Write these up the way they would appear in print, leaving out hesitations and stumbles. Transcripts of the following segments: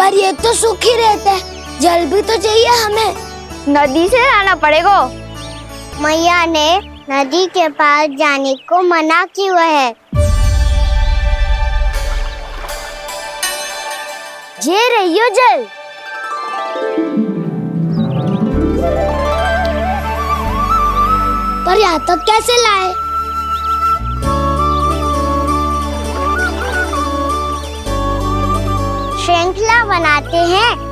पर ये तो सूखी रेत है, जल भी तो चाहिए हमें। नदी से लाना पड़ेगा। मैया ने नदी के पास जाने को मना किया है। ये रहियो जल। पर यहाँ तक कैसे लाए? श्रृंखला बनाते हैं।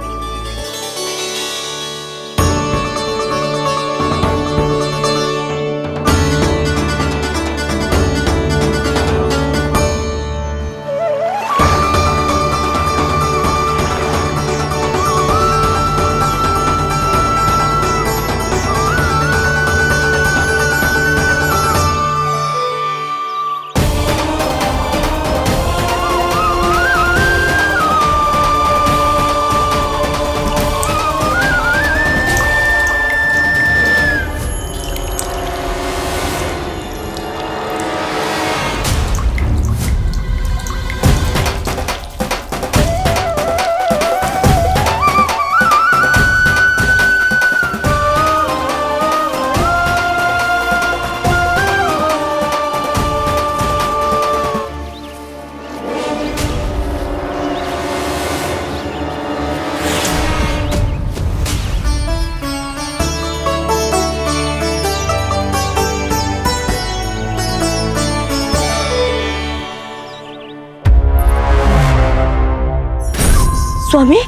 स्वामी,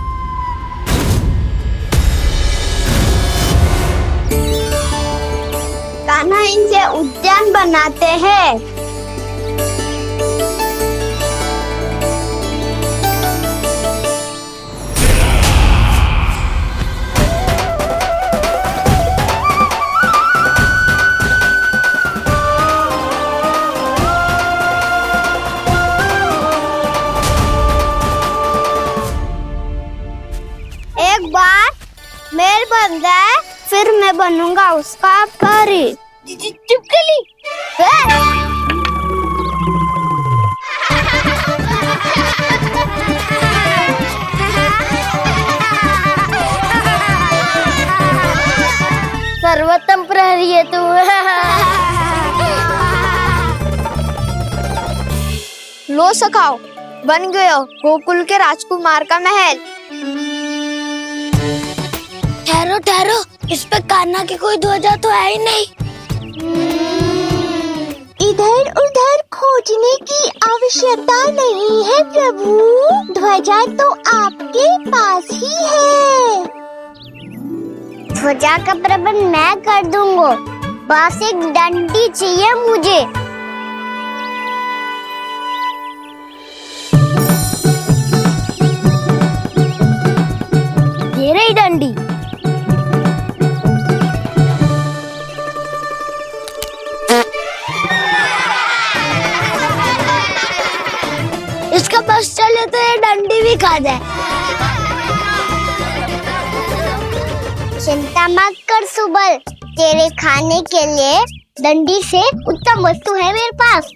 कान्हा इनसे उद्यान बनाते हैं। एक बार मेल बन जाए फिर मैं बनूंगा उसका परी। चुपकली। सर्वोत्तम प्रहरी है तू। लो सखाओ, बन गयो गोकुल के राजकुमार का महल। ठहरो ठहरो, इस पे कान्हा की कोई ध्वजा तो है ही नहीं। इधर उधर खोजने की आवश्यकता नहीं है प्रभु, ध्वजा तो आपके पास ही है। ध्वजा का प्रबंध मैं कर दूंगा, बस एक डंडी चाहिए मुझे। ये रही डंडी। इसका बस चले तो ये डंडी भी खा जाए। चिंता मत कर सुबल, तेरे खाने के लिए डंडी से उत्तम वस्तु है मेरे पास।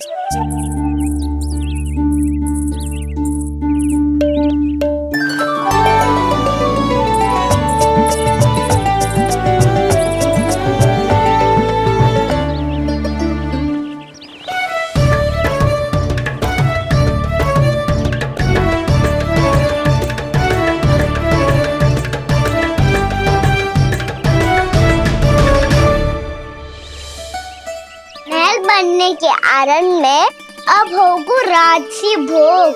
बनने के आरण में अब होगू राजसी भोग।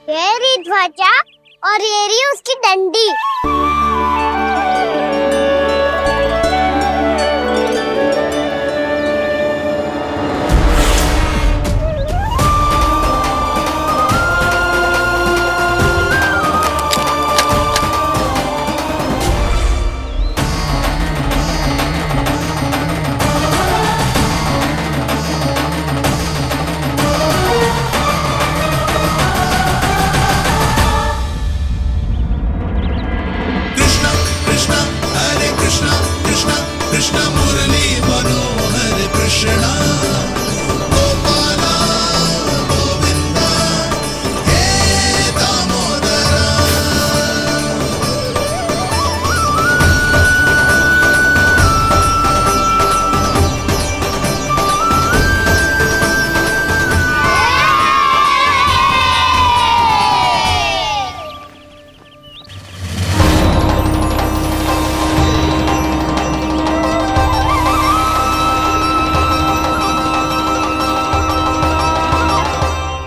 ये रही ध्वजा और ये रही उसकी डंडी।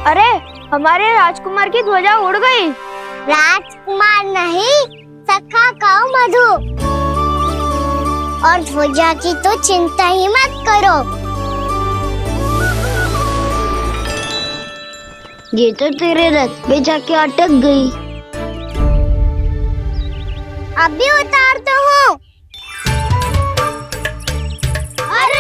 अरे हमारे राजकुमार की ध्वजा उड़ गई। राजकुमार नहीं, सखा कहो मधु। और ध्वजा की तो चिंता ही मत करो। ये तो तेरे रथ पे जाके अटक गई। अभी उतारता हूँ। अरे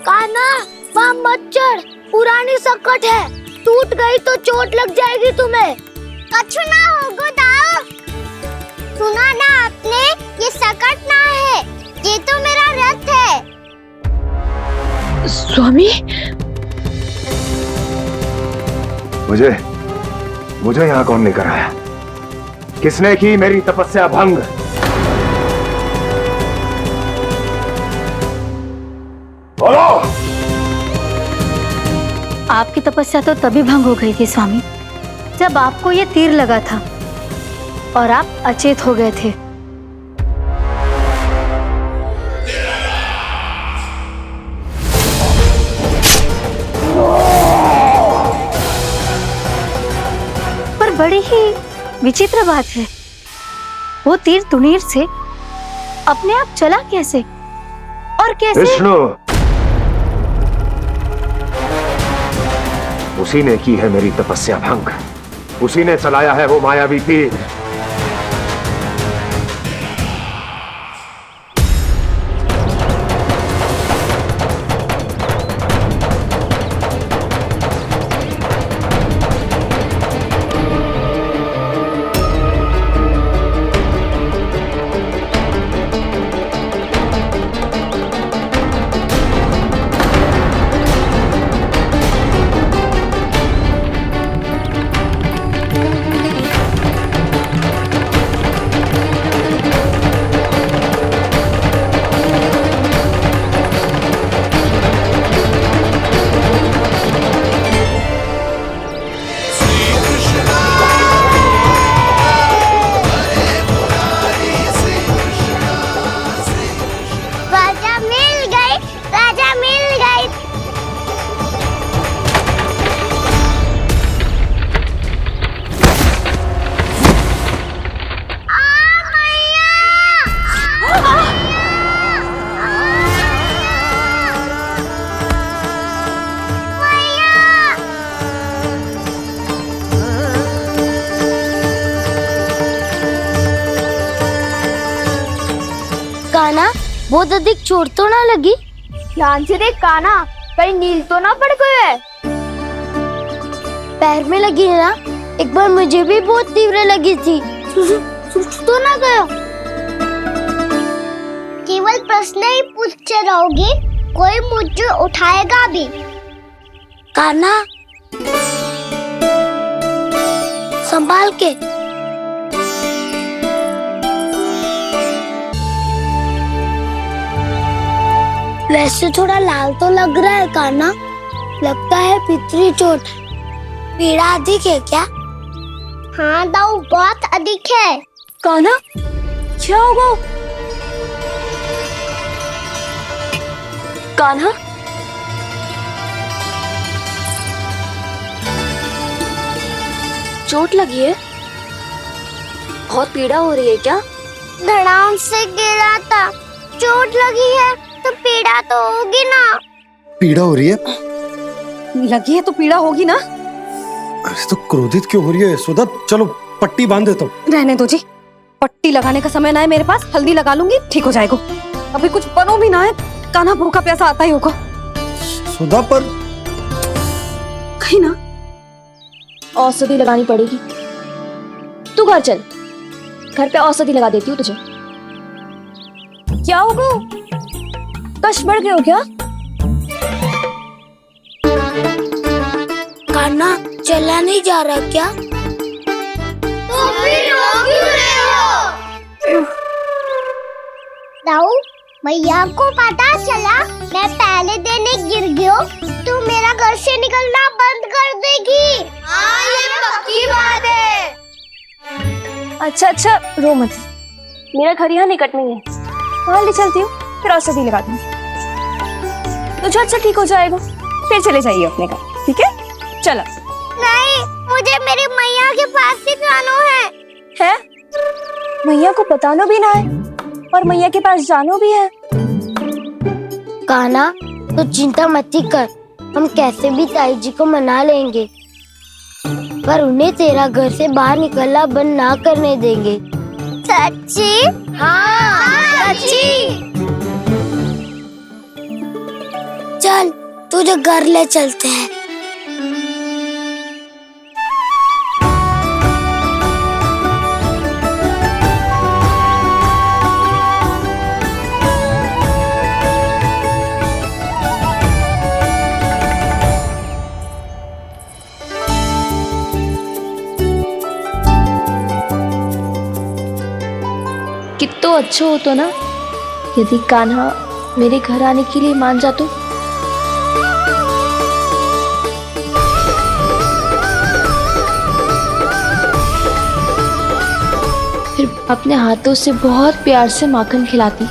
कान्हा, वहाँ मत चढ़, पुरानी सकट है, टूट गई तो चोट लग जाएगी तुम्हें। कछु ना होगा दाऊ। सुना ना आपने, ये सकट ना है, ये तो मेरा रथ है। स्वामी, मुझे यहाँ कौन लेकर आया? किसने की मेरी तपस्या भंग? बोलो। आपकी तपस्या तो तभी भंग हो गई थी स्वामी, जब आपको ये तीर लगा था और आप अचेत हो गए थे। पर बड़ी ही विचित्र बात है, वो तीर तुनीर से अपने आप चला कैसे और कैसे? विष्णु, उसी ने की है मेरी तपस्या भंग, उसी ने चलाया है वो मायावी तीर। राजा मिल गई। कान्हा, बहुत अधिक चोट तो ना लगी? ध्यान से देख कान्हा, कहीं नील तो ना पड़ गए। पैर में लगी है ना? एक बार मुझे भी बहुत तीव्र लगी थी। तो ना गया? केवल प्रश्न ही पूछते रहोगे, कोई मुझे उठाएगा भी। कान्हा, संभाल के। वैसे थोड़ा लाल तो लग रहा है कान्हा, लगता है पितरी चोट। पीड़ा अधिक है क्या? हाँ दाऊ, बहुत अधिक है। कान्हा, क्या होगा? कान्हा, चोट लगी है? बहुत पीड़ा हो रही है क्या? धड़ाम से गिरा था, चोट लगी है तो पीड़ा तो होगी ना। पीड़ा हो रही है? लगी है तो पीड़ा होगी ना। अरे तो क्रोधित क्यों हो रही है यशोदा? चलो पट्टी बांध देता हूँ। रहने दो जी, पट्टी लगाने का समय ना है मेरे पास, हल्दी लगा लूंगी, ठीक हो जाएगा। अभी कुछ बनो भी ना है, कान्हा भूखा प्यासा आता ही होगा। सुधा पर कहीं ना औषधि लगानी पड़ेगी। तू घर चल, घर पे औषधि लगा देती हूँ तुझे। क्या होगा? कष्ट बढ़ गए हो क्या? कान्हा, चला नहीं जा रहा क्या? तो फिर रो क्यों रहे हो? दाऊ, मैया को पता चला मैं पहले दिन ही गिर गया तो मेरा घर से निकलना बंद कर देगी। हाँ, ये पक्की बात है। अच्छा, रो मत, मेरा घर यहाँ निकट में है, वहाँ ले चलती हूँ, फिर औषधि लगा दूंगी। तो झट से ठीक हो जाएगा। फिर चले जाइए अपने घर, ठीक है? चलो। नहीं, मुझे मेरी मैया के पास ही जाना है। मैया को बताना भी ना है और मैया के पास जानो भी है। कान्हा, तो चिंता मत ही कर, हम कैसे भी ताई जी को मना लेंगे, पर उन्हें तेरा घर से बाहर निकलना बंद ना करने देंगे। सच्ची? हाँ, सच्ची। चल तुझे घर ले चलते हैं। कितना अच्छा हो तो ना यदि कान्हा मेरे घर आने के लिए मान जा तो। फिर अपने हाथों से बहुत प्यार से माखन खिलाती।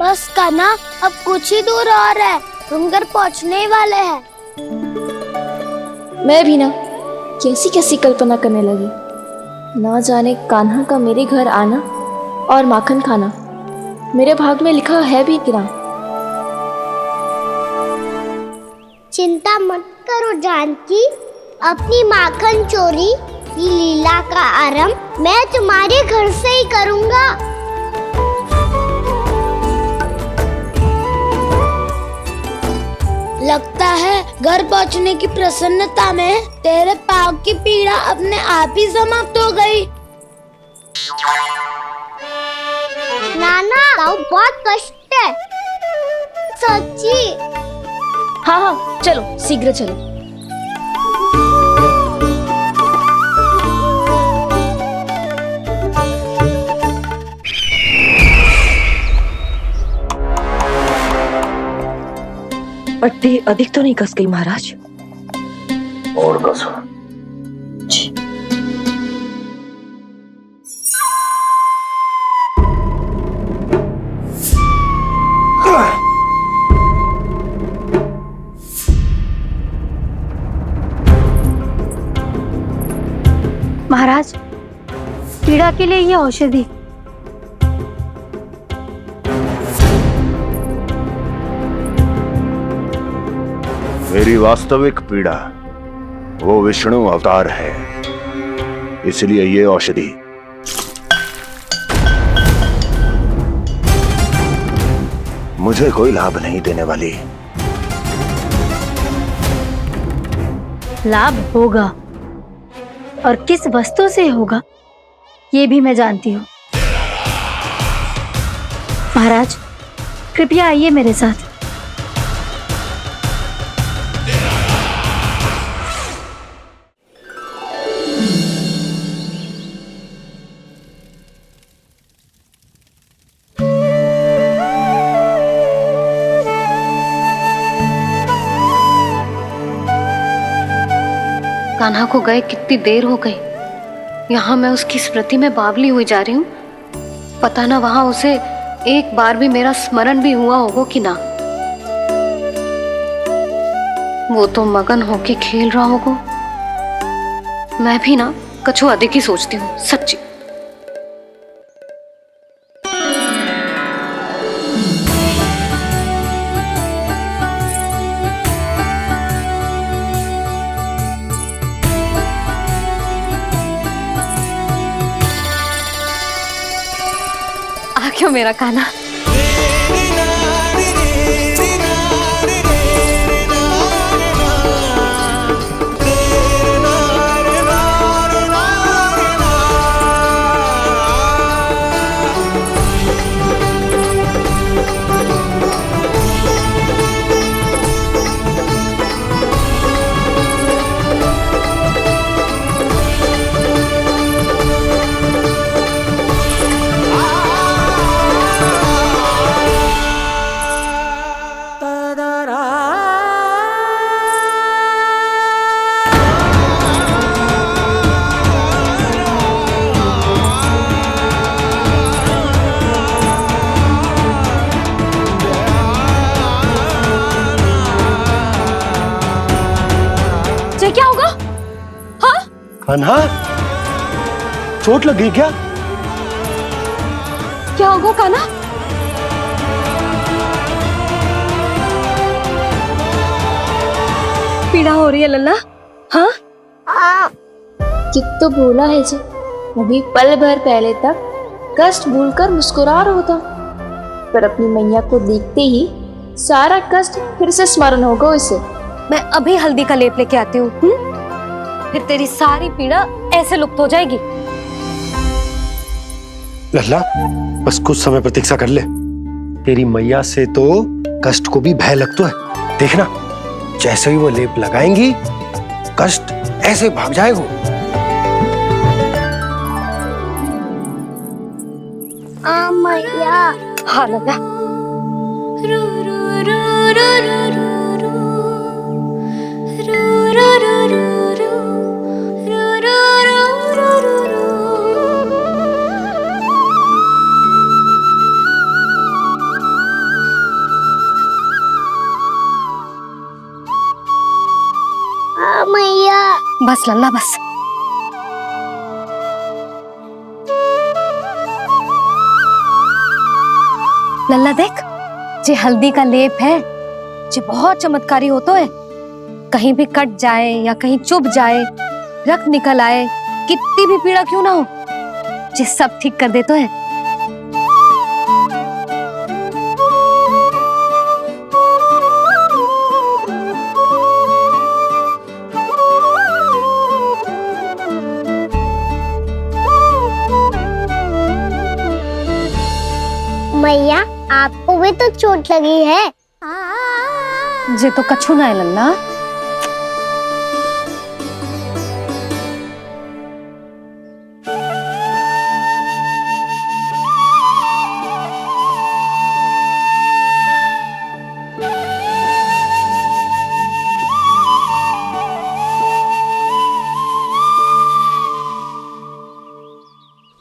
बस कान्हा, अब कुछ ही दूर और है, हम घर पहुँचने ही वाले हैं। मैं भी ना कैसी कैसी कल्पना करने लगी। ना जाने कान्हा का मेरे घर आना और माखन खाना मेरे भाग में लिखा है भी कि ना। चिंता मत करो जानकी, अपनी माखन चोरी की लीला का आरंभ मैं तुम्हारे घर से ही करूँगा। लगता है घर पहुंचने की प्रसन्नता में तेरे पाँव की पीड़ा अपने आप ही समाप्त हो गई। नाना, पाँव बहुत कष्ट है। सच्ची? हाँ हाँ, चलो शीघ्र चलो। पट्टी अधिक तो नहीं कस गई महाराज? और कसो। महाराज, पीड़ा के लिए ये औषधि। मेरी वास्तविक पीड़ा वो विष्णु अवतार है, इसलिए ये औषधि। मुझे कोई लाभ नहीं देने वाली। लाभ होगा, और किस वस्तु से होगा ये भी मैं जानती हूँ। महाराज, कृपया आइए मेरे साथ। कान्हा को गए कितनी देर हो गई। यहाँ मैं उसकी स्मृति में बावली हुई जा रही हूँ। पता ना वहां उसे एक बार भी मेरा स्मरण भी हुआ होगा कि ना। वो तो मगन होके खेल रहा होगा। मैं भी ना कछु अधिक ही सोचती हूँ, सच्ची। क्यों मेरा कान्हा? कान्हा, चोट लग गई क्या? क्या होगा कान्हा? पीड़ा हो रही है लल्ला? हाँ? कित तो बोला है जी, अभी पल भर पहले तक कष्ट भूलकर मुस्कुरा रहा था, पर अपनी मैया को देखते ही सारा कष्ट फिर से स्मरण होगा उसे। मैं अभी हल्दी का लेप लेके आती हूँ, फिर तेरी सारी पीड़ा ऐसे लुप्त हो जाएगी। लल्ला, बस कुछ समय प्रतीक्षा कर ले। तेरी मैया से तो कष्ट को भी भय लगता है। देखना, जैसे ही वो लेप लगाएंगी, कष्ट ऐसे भाग जाएगा। मैया। हाँ लल्ला। मैया। बस लल्ला बस। लल्ला देख, जे हल्दी का लेप है, जे बहुत चमत्कारी होता है। कहीं भी कट जाए या कहीं चुभ जाए, रक्त निकल आए, कितनी भी पीड़ा क्यों ना हो, जे सब ठीक कर देता है। मैया, आपको भी तो चोट लगी है। जे तो कछु ना है लल्ला।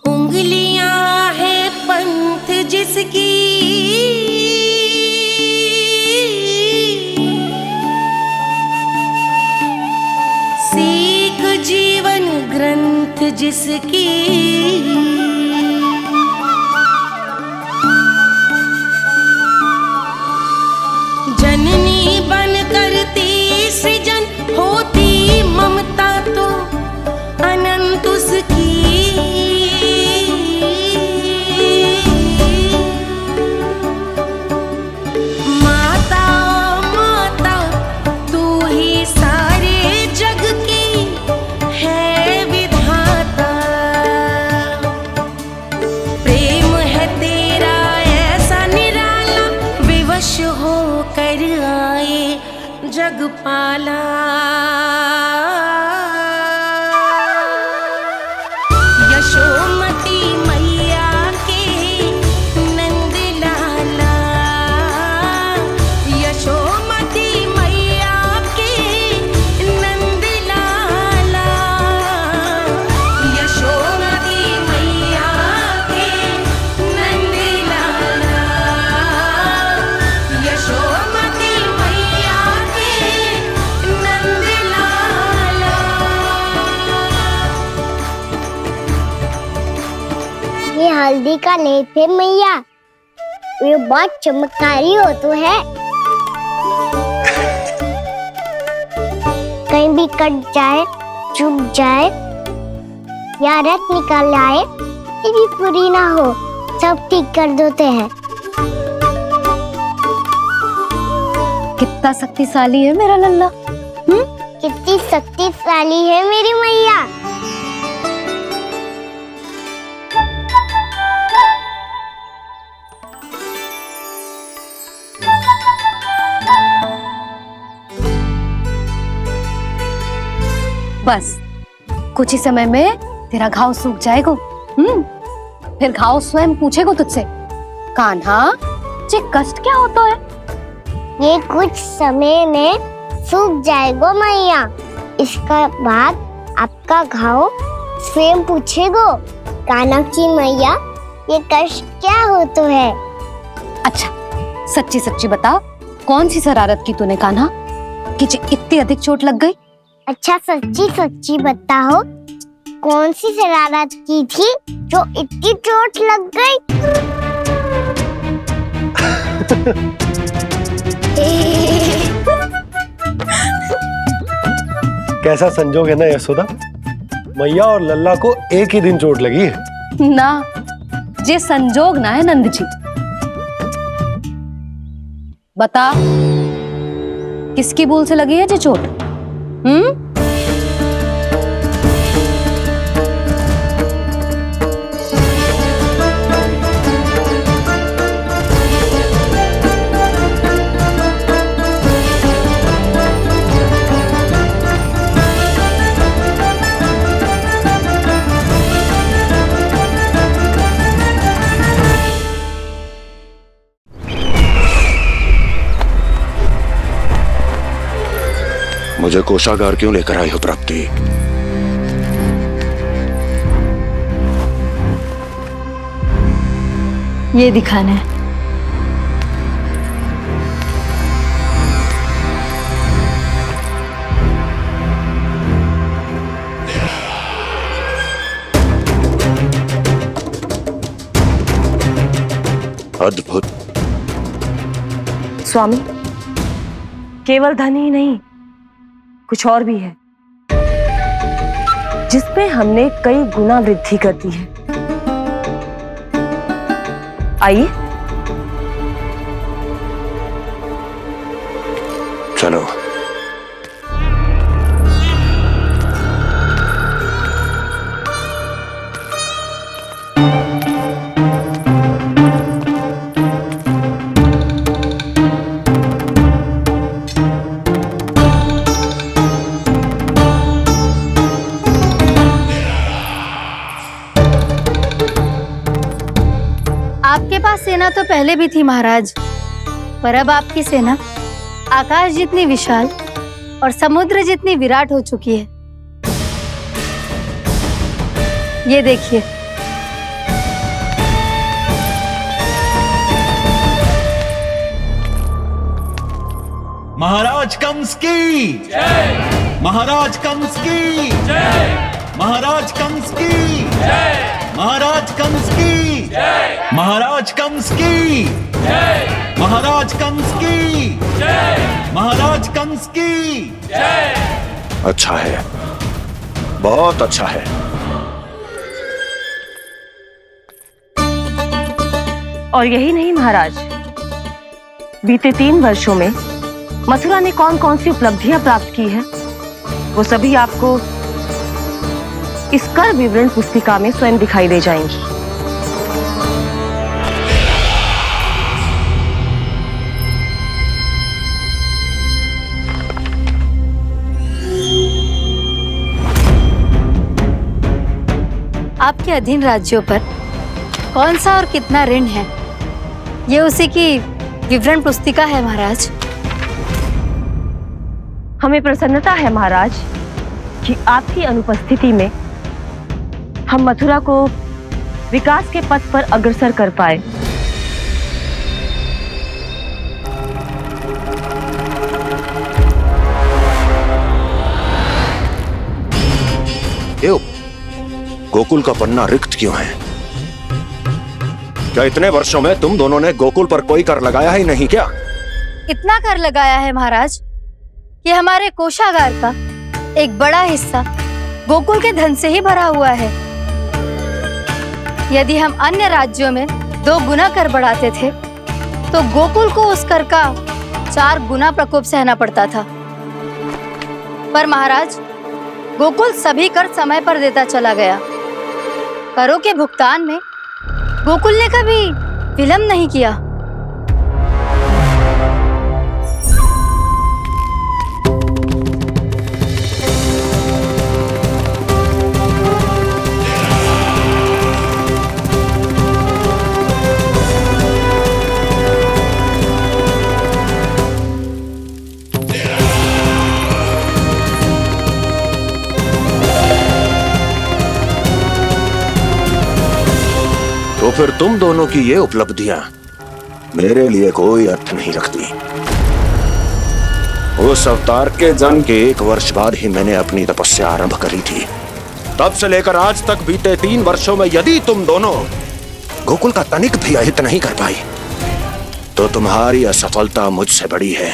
उंगलियां है पंथ जिसकी, सीख जीवन ग्रंथ जिसकी, जननी बन करती सृजन होती ममता तो अनंत उसकी। माता माता तू ही सारे जग की है विधाता, प्रेम है तेरा ऐसा निराला, विवश हो कर आए जग पाला। यशोमती मैया के नंद लाला, यशोमती मैया के नंद लाला, यशोमती मैया के नंद लाला, यशोमती मैया के नंद लाला। ये हल्दी का लेप है मैया, ये बहुत चमत्कारी हो तो है। कहीं भी कट जाए, चुभ जाए या रक्त निकल आए, ये भी पूरी ना हो, सब ठीक कर देते हैं। कितना शक्तिशाली है मेरा लल्ला। कितनी शक्तिशाली है मेरी मैया। बस कुछ ही समय में तेरा घाव सूख जाएगा। फिर घाव स्वयं पूछेगा तुझसे, कान्हा ये कष्ट क्या होता है? ये कुछ समय में सूख जाएगा मैया। इसका बाद आपका घाव स्वयं पूछेगा, कान्हा की मैया ये कष्ट क्या होता है। अच्छा सच्ची सच्ची बता, कौन सी शरारत की तूने कान्हा कि इतनी अधिक चोट लग गई? अच्छा सच्ची सच्ची बताओ, कौन सी शरारत की थी जो इतनी चोट लग गई? कैसा संजोग है ना यशोदा, मैया और लल्ला को एक ही दिन चोट लगी है। ना, जे संजोग ना है नंद जी। बता, किसकी भूल से लगी है जे चोट? मुझे कोषागार क्यों लेकर आई हो प्राप्ति? ये दिखाना है। अद्भुत। स्वामी, केवल धन ही नहीं, कुछ और भी है जिसमें हमने कई गुना वृद्धि कर दी है। आइए चलो। आपके पास सेना तो पहले भी थी महाराज, पर अब आपकी सेना आकाश जितनी विशाल और समुद्र जितनी विराट हो चुकी है। ये देखिए। महाराज कंस की जय। महाराज कंस की जय। महाराज कंस की जय। महाराज कंस की जय। महाराज कंस की जय। महाराज कंस की जय। महाराज कंस की जय। अच्छा है, बहुत अच्छा है। और यही नहीं महाराज, बीते 3 वर्षों में मथुरा ने कौन कौन सी उपलब्धियां प्राप्त की है, वो सभी आपको इस कर विवरण पुस्तिका में स्वयं दिखाई दे जाएंगी। आपके अधीन राज्यों पर कौन सा और कितना ऋण है, ये उसी की विवरण पुस्तिका है महाराज। हमें प्रसन्नता है महाराज कि आपकी अनुपस्थिति में हम मथुरा को विकास के पथ पर अग्रसर कर पाए। क्यों? गोकुल का पन्ना रिक्त क्यों है? क्या इतने वर्षों में तुम दोनों ने गोकुल पर कोई कर लगाया ही नहीं क्या? इतना कर लगाया है महाराज कि हमारे कोषागार का एक बड़ा हिस्सा गोकुल के धन से ही भरा हुआ है। यदि हम अन्य राज्यों में 2 गुना कर बढ़ाते थे तो गोकुल को उस कर का 4 गुना प्रकोप सहना पड़ता था। पर महाराज, गोकुल सभी कर समय पर देता चला गया। करों के भुगतान में गोकुल ने कभी विलंब नहीं किया। तो फिर तुम दोनों की ये उपलब्धियां मेरे लिए कोई अर्थ नहीं रखती। उस अवतार के जन्म के 1 वर्ष बाद ही मैंने अपनी तपस्या आरंभ करी थी। तब से लेकर आज तक बीते 3 वर्षों में यदि तुम दोनों गोकुल का तनिक भी अहित नहीं कर पाई तो तुम्हारी असफलता मुझसे बड़ी है।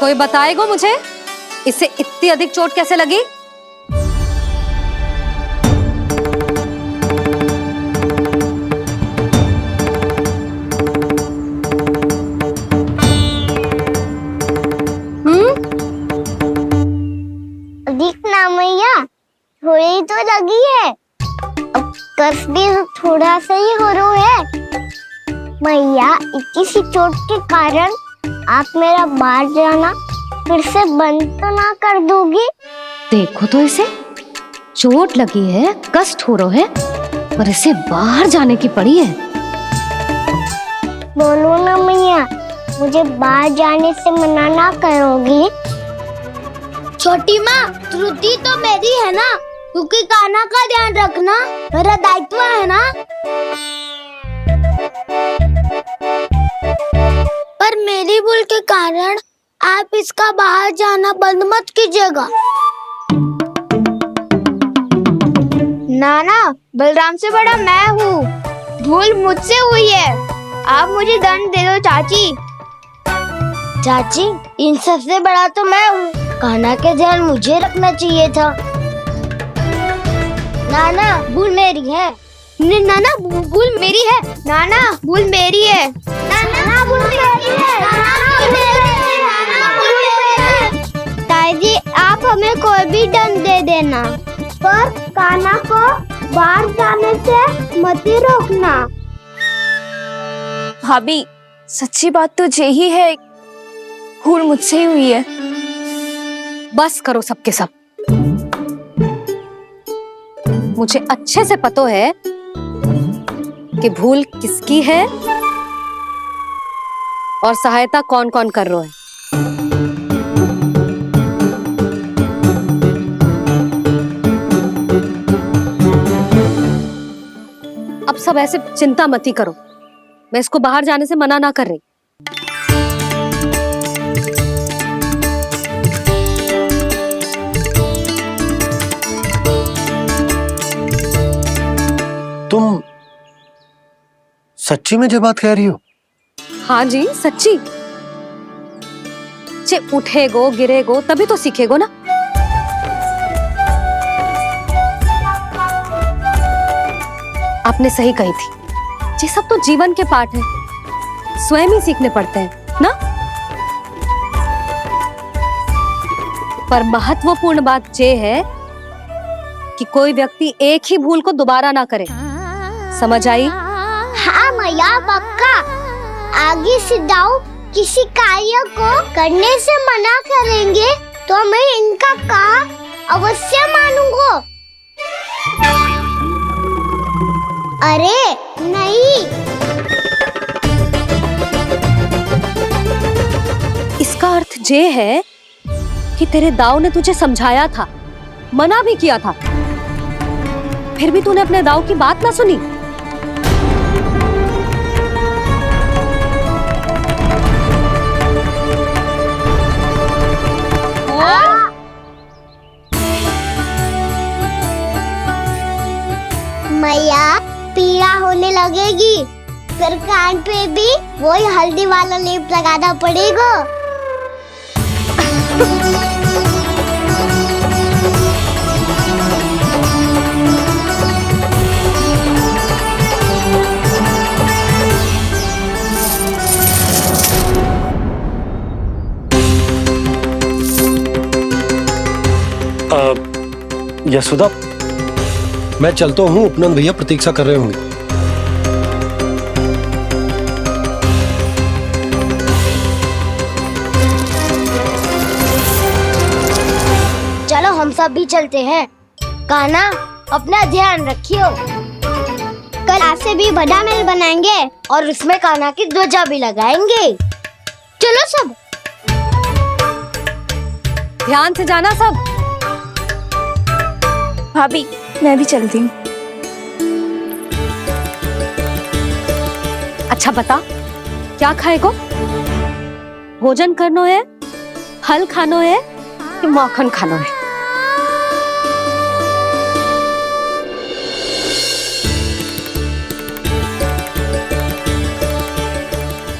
कोई बताएगा मुझे इसे इतनी अधिक चोट कैसे लगी? दिखना मैया, थोड़ी तो लगी है। अब कष्ट भी थोड़ा सा ही हो रहा है। मैया, इतनी सी चोट के कारण आप मेरा बाहर जाना फिर से बंद तो ना कर दोगी? देखो तो इसे, चोट लगी है, कष्ट हो रहा है, पर इसे बाहर जाने की पड़ी है। बोलो ना मैया, मुझे बाहर जाने से मना ना करोगी? छोटी माँ, त्रुटि तो मेरी है ना, क्योंकि कान्हा का ध्यान रखना मेरा दायित्व है ना। पर मेरी भूल के कारण आप इसका बाहर जाना बंद मत कीजिएगा। नाना, बलराम से बड़ा मैं हूँ, भूल मुझसे हुई है, आप मुझे दंड दे दो चाची। चाची, इन सबसे बड़ा तो मैं हूँ, कान्हा के ध्यान मुझे रखना चाहिए था। नाना, भूल मेरी है। नाना, भूल मेरी है। नाना, भूल मेरी है। नाना, भूल मेरी है। नाना, भूल मेरी है। नाना, भूल मेरी है। ताई जी, आप हमें कोई भी दंड दे देना, पर कान्हा को बाहर जाने से मत ही रोकना। भाभी, सच्ची बात तो यही है, भूल मुझसे ही हुई है। बस करो सबके सब। मुझे अच्छे से पता है कि भूल किसकी है और सहायता कौन कौन कर रहा है। अब सब ऐसे चिंता मत ही करो, मैं इसको बाहर जाने से मना ना कर रही। तुम सच्ची में ये बात कह रही हो? हाँ जी, सच्ची। जे उठेगो गिरेगो तभी तो सीखेगो ना। आपने सही कही थी, ये सब तो जीवन के पाठ है, स्वयं ही सीखने पड़ते हैं ना। पर महत्वपूर्ण बात ये है कि कोई व्यक्ति एक ही भूल को दोबारा ना करे, समझ आई? हाँ मैया, पक्का। आगे से दाऊ किसी कार्य को करने से मना करेंगे तो मैं इनका कहा अवश्य मानूंगा। अरे नहीं, इसका अर्थ ये है कि तेरे दाऊ ने तुझे समझाया था, मना भी किया था, फिर भी तूने अपने दाऊ की बात ना सुनी। मैया, पीड़ा होने लगेगी, फिर कान पे भी वही हल्दी वाला लेप लगाना पड़ेगा। यशोदा, मैं चलता हूँ, उपनंद भैया प्रतीक्षा कर रहे होंगे। चलो हम सब भी चलते हैं। कान्हा, अपना ध्यान रखियो। कल आज से भी बड़ा महल बनाएंगे और उसमें कान्हा की ध्वजा भी लगाएंगे। चलो सब। ध्यान से जाना सब। भाभी मैं भी चलती हूँ। अच्छा बता, क्या खाएगो? भोजन करनो है, फल खानो है कि माखन खानो है?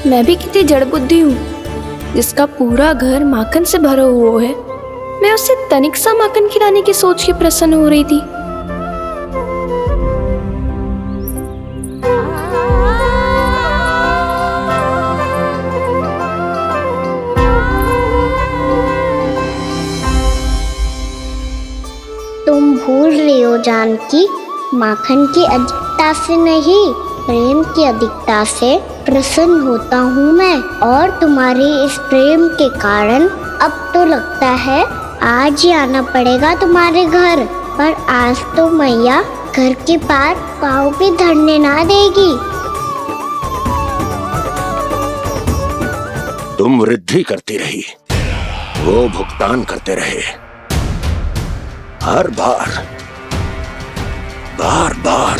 मैं भी कितनी जड़ बुद्धि हूँ जिसका पूरा घर माखन से भरा हुआ है। मैं उससे तनिक सा माखन खिलाने की सोच के प्रसन्न हो रही थी। तुम भूल रही हो जानकी, माखन की अधिकता से नहीं, प्रेम की अधिकता से प्रसन्न होता हूँ मैं। और तुम्हारे इस प्रेम के कारण अब तो लगता है आज ही आना पड़ेगा तुम्हारे घर। पर आज तो मैया घर के पार पाँव भी धरने ना देगी। तुम वृद्धि करती रही, वो भुगतान करते रहे। हर बार बार बार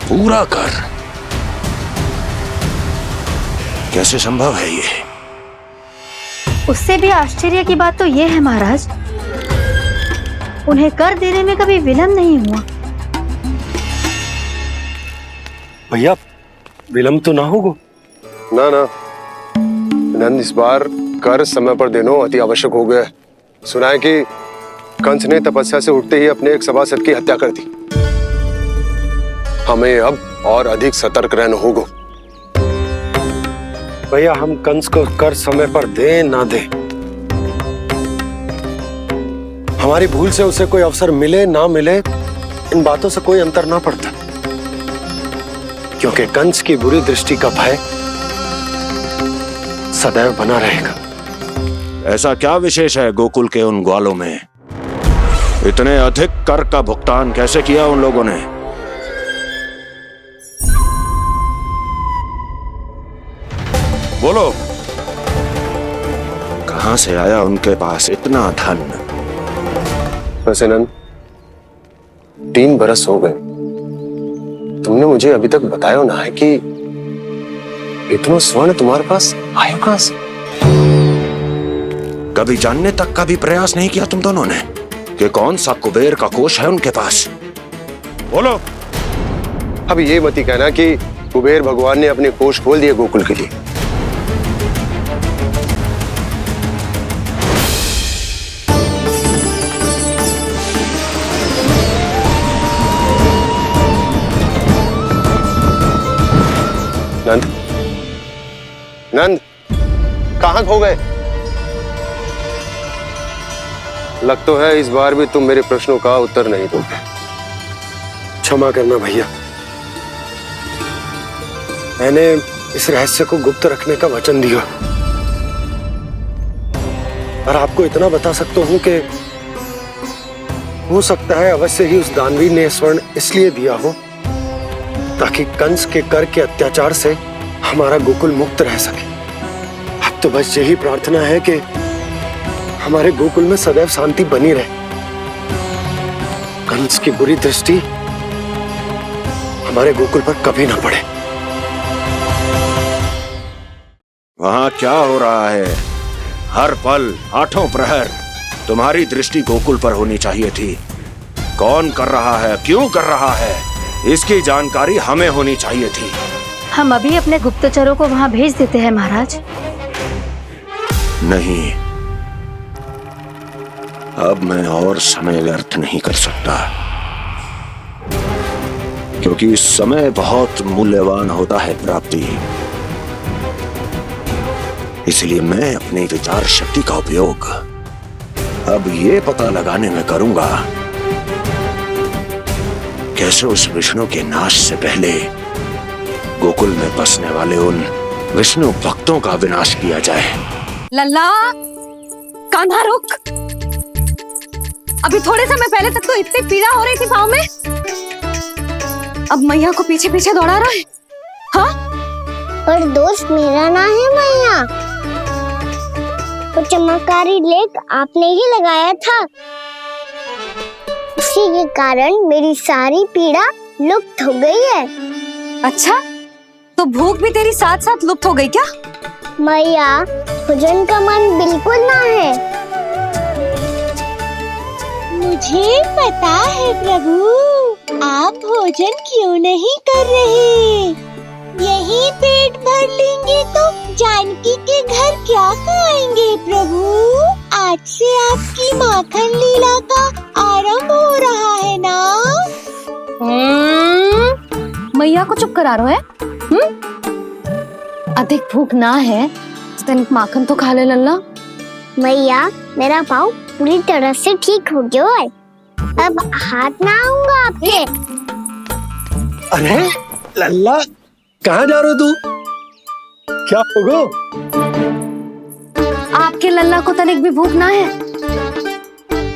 पूरा कर। कैसे संभव है ये? उससे भी आश्चर्य की बात तो ये है महाराज, उन्हें कर देने में कभी विलंब नहीं हुआ। भैया विलंब तो ना होगा? ना ना नंद, इस बार कर समय पर देना अति आवश्यक हो गया है। सुना है कि कंस ने तपस्या से उठते ही अपने एक सभासद की हत्या कर दी। हमें अब और अधिक सतर्क रहना होगा। भैया हम कंस को कर समय पर दे ना दे, हमारी भूल से उसे कोई अवसर मिले ना मिले, इन बातों से कोई अंतर ना पड़ता। क्योंकि कंस की बुरी दृष्टि का भय सदैव बना रहेगा। ऐसा क्या विशेष है गोकुल के उन ग्वालों में? इतने अधिक कर का भुगतान कैसे किया उन लोगों ने? बोलो, कहां से आया उनके पास इतना धन? वैसे नंद, 3 बरस हो गए, तुमने मुझे अभी तक बताया ना है कि इतना स्वर्ण तुम्हारे पास आया कहां से? कभी जानने तक का भी प्रयास नहीं किया तुम दोनों ने कि कौन सा कुबेर का कोष है उनके पास? बोलो। अब ये मत ही कहना कि कुबेर भगवान ने अपने कोष खोल दिए गोकुल के लिए। नंद, नंद, कहां खो गए? लग तो है इस बार भी तुम मेरे प्रश्नों का उत्तर नहीं दोगे। क्षमा करना भैया, मैंने इस रहस्य को गुप्त रखने का वचन दिया। और आपको इतना बता सकता हूं कि हो सकता है अवश्य ही उस दानवीर ने स्वर्ण इसलिए दिया हो ताकि कंस के कर के अत्याचार से हमारा गोकुल मुक्त रह सके। अब तो बस यही प्रार्थना है कि हमारे गोकुल में सदैव शांति बनी रहे, कंस की बुरी दृष्टि हमारे गोकुल पर कभी ना पड़े। वहां क्या हो रहा है? हर पल, आठों प्रहर तुम्हारी दृष्टि गोकुल पर होनी चाहिए थी। कौन कर रहा है, क्यों कर रहा है, इसकी जानकारी हमें होनी चाहिए थी। हम अभी अपने गुप्तचरों को वहां भेज देते हैं महाराज। नहीं, अब मैं और समय व्यर्थ नहीं कर सकता, क्योंकि समय बहुत मूल्यवान होता है प्राप्ति। इसलिए मैं अपनी विचार शक्ति का उपयोग अब ये पता लगाने में करूंगा कैसे उस विष्णु के नाश से पहले गोकुल में बसने वाले उन विष्णु भक्तों का विनाश किया जाए। लल्ला, कान्हा रुक। अभी थोड़े समय पहले तक तो इतनी पीड़ा हो रही थी पाँव में, अब मैया को पीछे पीछे दौड़ा रहा है। हाँ? पर दोष मेरा ना है मैया, वो चमत्कारी लेख आपने ही लगाया था। इसी के कारण मेरी सारी पीड़ा लुप्त हो गई है। अच्छा, तो भूख भी तेरी साथ साथ लुप्त हो गई क्या? मैया, भोजन का मन बिल्कुल ना है। मुझे पता है प्रभु, आप भोजन क्यों नहीं कर रहे। यही पेट भर लेंगे तो जानकी के घर क्या खाएंगे प्रभु। आज से आपकी माखन लीला का आरंभ हो रहा है ना। मैया को चुप करा रहे है? अधिक भूख ना है तो तनिक माखन तो खा ले लल्ला। मैया, मेरा पाँव पूरी तरह से ठीक हो गया है। अब हाथ ना आऊंगा आपके। अरे लल्ला, कहाँ जा रहे हो तू? क्या होगो? आपके लल्ला को तनिक भी भूख ना है?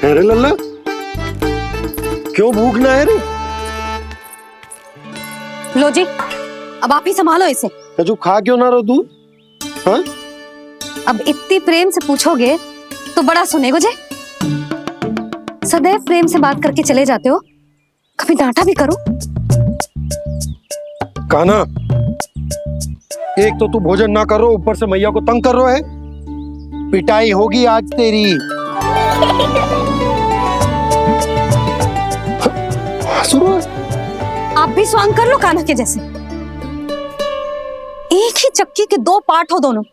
अरे लल्ला, क्यों भूख ना है रे? लो जी, अब आप ही संभालो इसे। तू खा क्यों ना रहो तू? हाँ? अब इतनी प्रेम से पूछोगे तो बड़ा सुनेगो जे। सदैव प्रेम से बात करके चले जाते हो, कभी डांटा भी करो। कान्हा, एक तो तू भोजन ना करो, ऊपर से मैया को तंग कर रहा है। पिटाई होगी आज तेरी। आप भी स्वांग कर लो कान्हा के जैसे। एक ही चक्की के दो पार्ट हो दोनों,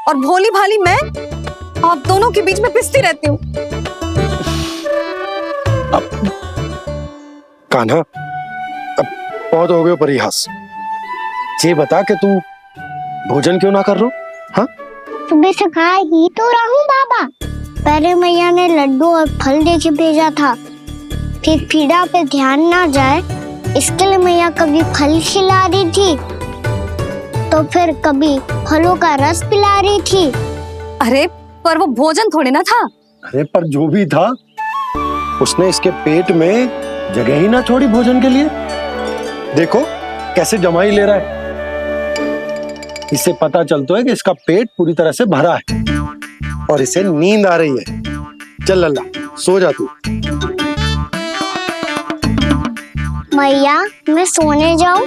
और भोली भाली मैं आप दोनों के बीच में पिसती रहती हूँ। कान्हा, अब बहुत हो गए परिहास। ये बता कि तू भोजन क्यों ना कर रो? हाँ? सुबह से खा ही तो रहा हूँ बाबा। पहले मैया ने लड्डू और फल दे के भेजा था, फिर पीड़ा पे ध्यान ना जाए इसके लिए मैया कभी फल खिला रही थी तो फिर कभी फलों का रस पिला रही थी। अरे पर वो भोजन थोड़े ना था। अरे पर जो भी था, उसने इसके पेट में जगह ही ना छोड़ी भोजन के लिए। देखो कैसे जमाई ले रहा है। इससे पता चलता है कि इसका पेट पूरी तरह से भरा है और इसे नींद आ रही है। चल लल्ला, सो जा तू। मैया, मैं सोने जाऊं?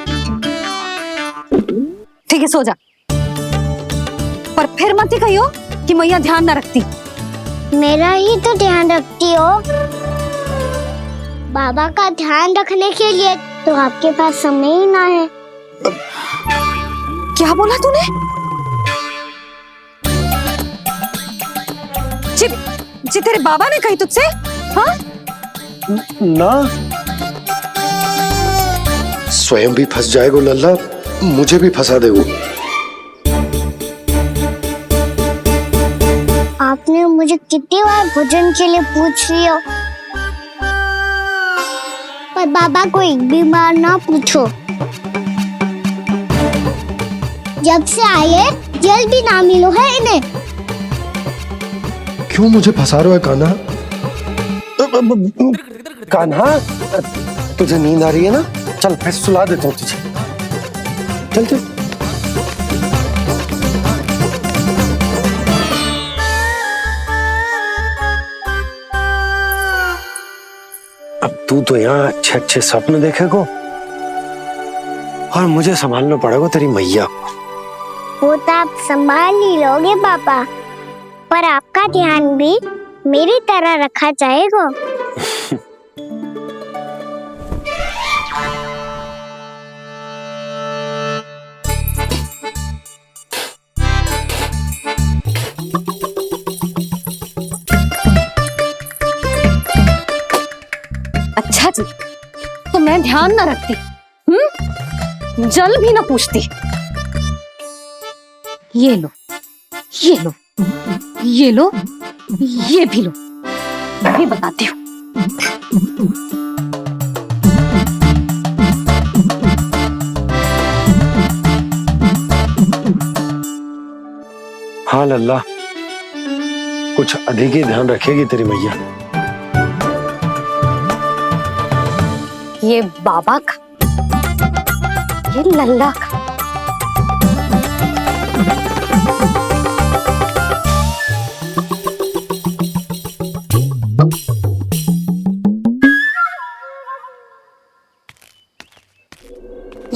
ठीक है, सो जा, पर फिर मत ही कहियो कि मैया ध्यान ना रखती। मेरा ही तो ध्यान रखती हो। बाबा का ध्यान रखने के लिए तो आपके पास समय ही ना है। क्या बोला तूने? जी तेरे बाबा ने कही तुझसे? हाँ? ना, स्वयं भी फंस जाएगो लल्ला, मुझे भी फंसा देगो। आपने मुझे कितनी बार भोजन के लिए पूछ लिया, पर बाबा को एक भी बार ना पूछो। जब से आए जल भी ना मिलो है इन्हें। क्यों मुझे फंसा रहा है कान्हा? कान्हा, तुझे नींद आ रही है ना? चल मैं सुला देता हूँ तुझे। चल चल। अब तू तो यहाँ अच्छे अच्छे सपने देखेगो और मुझे संभालना पड़ेगा तेरी मैया को। वो तो आप संभाल ही लोगे पापा, पर आपका ध्यान भी मेरी तरह रखा जाएगा। अच्छा जी, तो मैं ध्यान ना रखती, जल भी ना पूछती। ये लो, ये लो, ये लो, ये भी लो, मैं भी बताती हूँ। हाँ लल्ला, कुछ अधिक ही ध्यान रखेगी तेरी मैया। ये बाबा का, ये लल्ला का।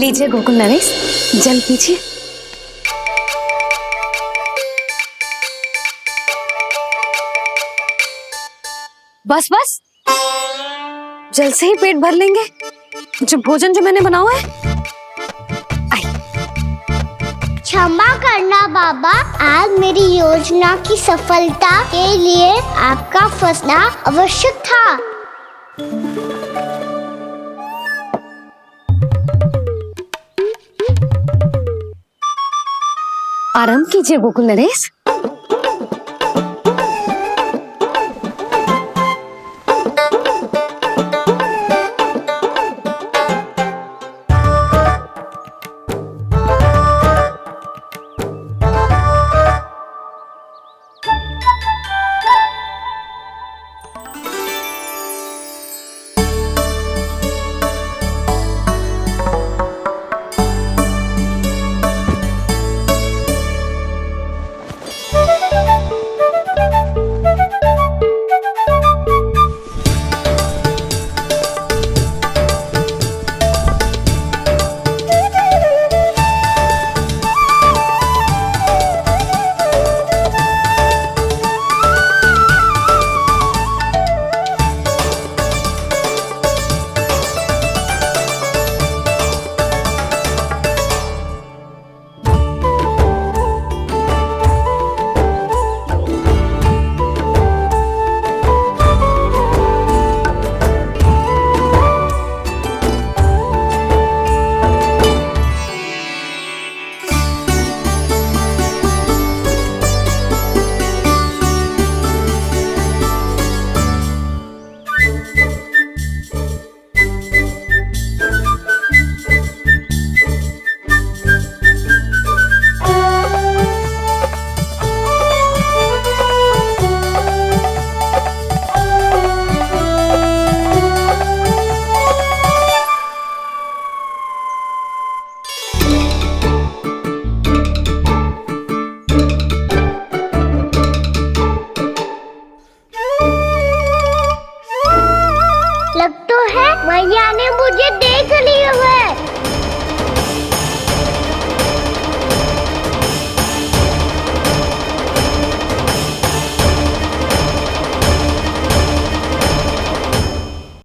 लीजिए गोकुल नरेश, जल पीजिए। बस बस, जल से ही पेट भर लेंगे। जो भोजन जो मैंने बनाया है। क्षमा करना बाबा, आज मेरी योजना की सफलता के लिए आपका फंसना आवश्यक था। आराम कीजिए गोकुल नरेश।